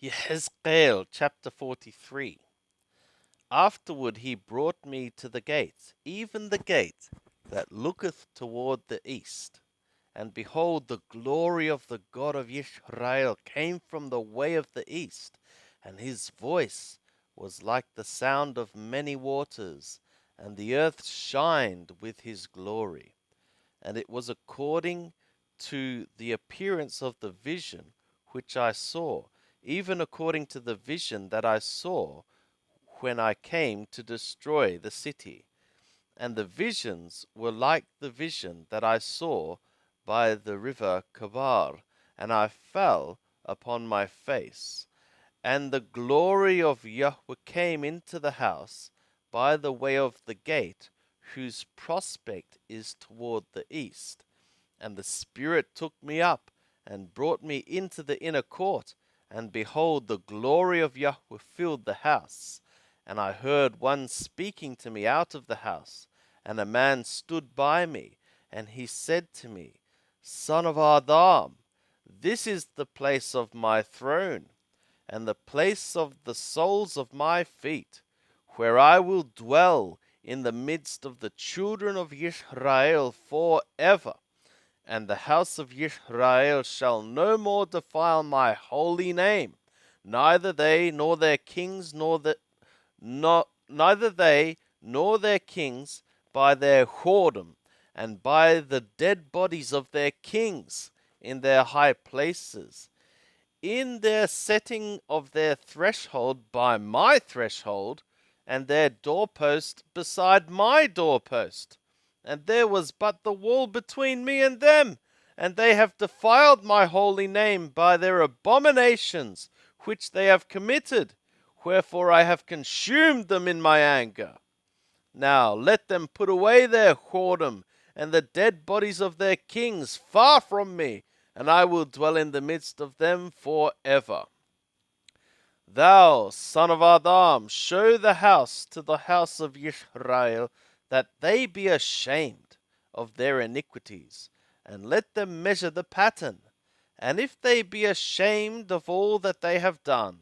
Ezekiel chapter 43. Afterward he brought me to the gate, even the gate that looketh toward the east. And behold, the glory of the God of Israel came from the way of the east, and his voice was like the sound of many waters, and the earth shined with his glory. And it was according to the appearance of the vision which I saw, even according to the vision that I saw when I came to destroy the city. And the visions were like the vision that I saw by the river Kabar, and I fell upon my face. And the glory of Yahweh came into the house by the way of the gate, whose prospect is toward the east. And the Spirit took me up and brought me into the inner court, and behold, the glory of Yahweh filled the house. And I heard one speaking to me out of the house, and a man stood by me, and he said to me, Son of Adam, this is the place of my throne, and the place of the soles of my feet, where I will dwell in the midst of the children of Israel forever. And the house of Israel shall no more defile my holy name, neither they nor their kings neither they nor their kings by their whoredom, and by the dead bodies of their kings in their high places, in their setting of their threshold by my threshold, and their doorpost beside my doorpost. And there was but the wall between me and them, and they have defiled my holy name by their abominations which they have committed, wherefore I have consumed them in my anger. Now let them put away their whoredom and the dead bodies of their kings far from me, and I will dwell in the midst of them forever. Thou, son of Adam, show the house to the house of Israel, that they be ashamed of their iniquities, and let them measure the pattern. And if they be ashamed of all that they have done,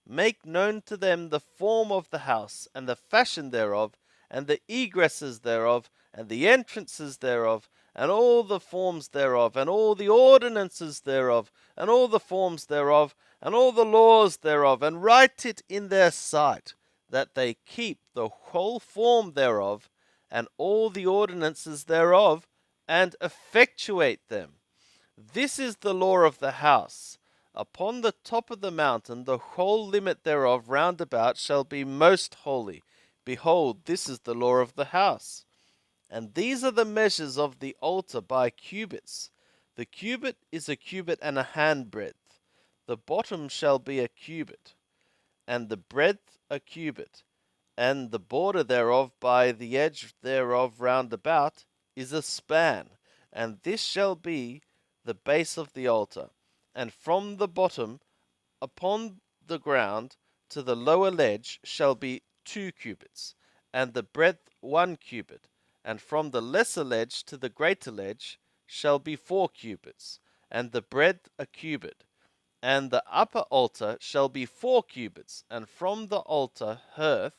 make known to them the form of the house, and the fashion thereof, and the egresses thereof, and the entrances thereof, and all the forms thereof, and all the ordinances thereof, and all the forms thereof, and all the laws thereof, and write it in their sight, that they keep the whole form thereof, and all the ordinances thereof, and effectuate them. This is the law of the house. Upon the top of the mountain, the whole limit thereof round about shall be most holy. Behold, this is the law of the house. And these are the measures of the altar by cubits. The cubit is a cubit and a handbreadth. The bottom shall be a cubit, and the breadth a cubit, and the border thereof by the edge thereof round about is a span. And this shall be the base of the altar, and from the bottom upon the ground to the lower ledge shall be 2 cubits, and the breadth 1 cubit, and from the lesser ledge to the greater ledge shall be 4 cubits, and the breadth a cubit. And the upper altar shall be 4 cubits, and from the altar hearth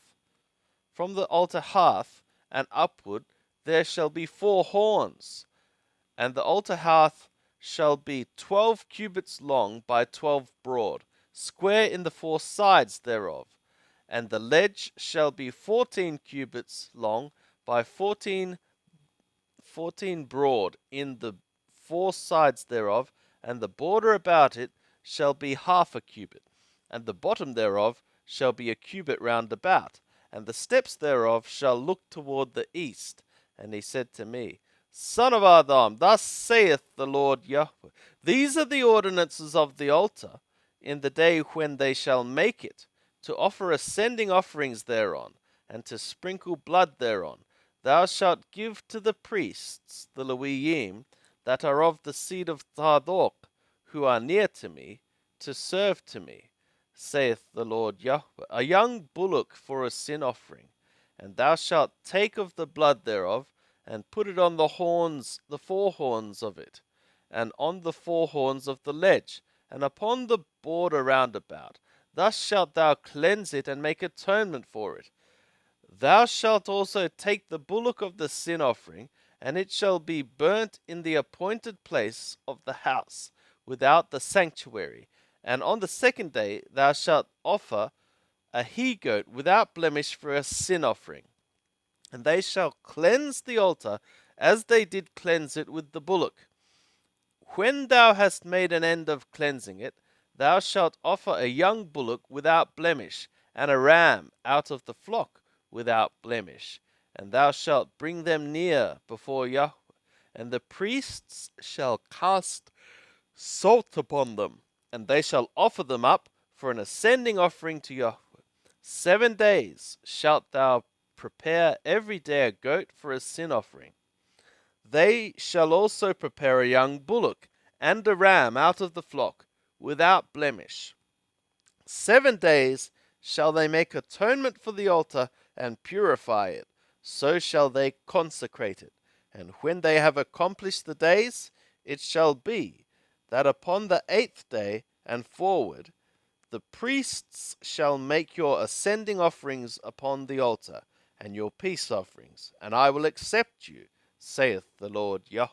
and upward there shall be 4 horns. And the altar hearth shall be 12 cubits long by 12 broad, square in the 4 sides thereof. And the ledge shall be 14 cubits long by 14 broad in the 4 sides thereof, and the border about it shall be half a cubit, and the bottom thereof shall be a cubit round about, and the steps thereof shall look toward the east. And he said to me, Son of Adam, thus saith the Lord Yahweh, these are the ordinances of the altar in the day when they shall make it, to offer ascending offerings thereon, and to sprinkle blood thereon. Thou shalt give to the priests, the Levim, that are of the seed of Zadok, who are near to me, to serve to me, saith the Lord Yahweh, a young bullock for a sin offering. And thou shalt take of the blood thereof, and put it on the 4 horns of it, and on the 4 horns of the ledge, and upon the border round about. Thus shalt thou cleanse it, and make atonement for it. Thou shalt also take the bullock of the sin offering, and it shall be burnt in the appointed place of the house, without the sanctuary. And on the second day thou shalt offer a he goat without blemish for a sin offering. And they shall cleanse the altar as they did cleanse it with the bullock. When thou hast made an end of cleansing it, thou shalt offer a young bullock without blemish, and a ram out of the flock without blemish. And thou shalt bring them near before Yahweh, and the priests shall cast salt upon them, and they shall offer them up for an ascending offering to Yahweh. 7 days shalt thou prepare every day a goat for a sin offering. They shall also prepare a young bullock and a ram out of the flock, without blemish. 7 days shall they make atonement for the altar and purify it. So shall they consecrate it. And when they have accomplished the days, it shall be that upon the 8th day and forward, the priests shall make your ascending offerings upon the altar, and your peace offerings, and I will accept you, saith the Lord Yahweh.